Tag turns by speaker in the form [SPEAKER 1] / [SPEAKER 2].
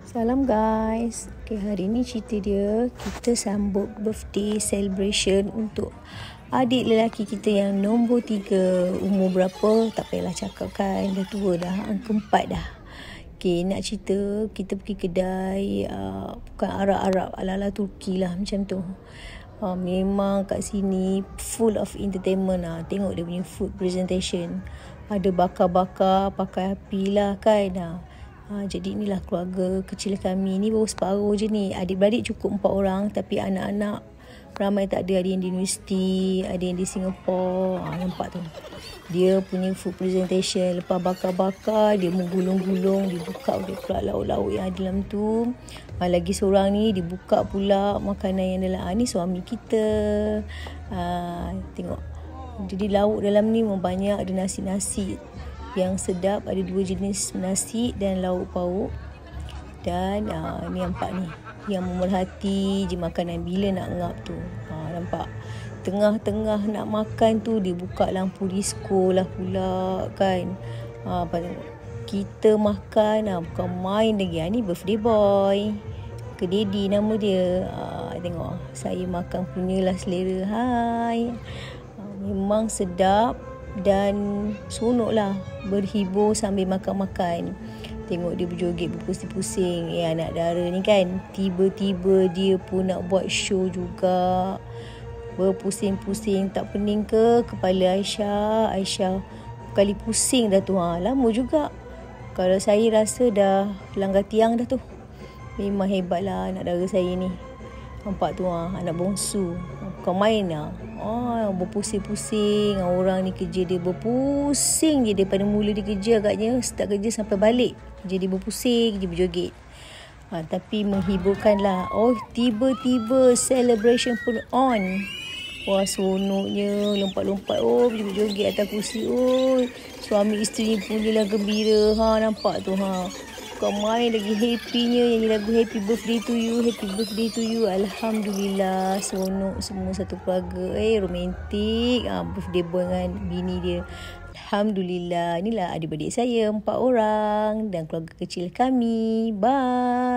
[SPEAKER 1] Salam guys. Okay, hari ni cerita dia kita sambut birthday celebration untuk adik lelaki kita yang nombor 3. Umur berapa tak payahlah cakap kan, dah tua dah, angka 4 dah. Okay, nak cerita kita pergi kedai bukan Arab-Arab, ala-ala Turki lah macam tu. Memang kat sini full of entertainment lah. Tengok dia punya food presentation, ada bakar-bakar pakai api lah kan. Jadi inilah keluarga kecil kami ni, baru separuh je ni. Adik-beradik cukup 4 orang, tapi anak-anak ramai tak ada. Ada yang di universiti, ada yang di Singapore. Nampak tu, dia punya food presentation. Lepas bakar-bakar, dia menggulung-gulung, dibuka pula lauk-lauk yang ada dalam tu. Lagi seorang ni dibuka pula makanan yang dalam. Ni suami kita. Tengok, jadi lauk dalam ni banyak. Ada nasi-nasi yang sedap, ada 2 jenis nasi dan lauk pauk. Dan ni nampak ni, yang memerhati je makanan bila nak ngap tu. Nampak tengah-tengah nak makan tu dibuka lampu disco lah pula kan. Kita makan bukan main lagi. Ni birthday boy ke daddy nama dia. Tengok saya makan punyalah selera. Hai. Memang sedap dan seronok lah berhibur sambil makan-makan. Tengok dia berjoget, berpusing-pusing. Anak dara ni kan, tiba-tiba dia pun nak buat show juga. Berpusing-pusing, tak pening ke kepala Aisyah kali pusing dah tu. Lama juga. Kalau saya rasa dah langgar tiang dah tu. Memang hebat lah anak dara saya ni. Nampak tu, anak bongsu. Bukan main lah. Berpusing-pusing. Orang ni kerja dia berpusing je. Daripada mula dia kerja agaknya, start kerja sampai balik. Jadi berpusing je, berjoget. Tapi menghiburkan lah. Tiba-tiba celebration pun on. Seronoknya. Lompat-lompat. Berjoget atas kursi. Suami isteri pun dia lah gembira. Nampak tu. Bukan main lagi happynya. Nyanyi lagu happy birthday to you, happy birthday to you. Alhamdulillah, seronok semua satu keluarga. Romantik. Birthday boy dengan bini dia. Alhamdulillah. Inilah adik-beradik saya 4 orang dan keluarga kecil kami. Bye.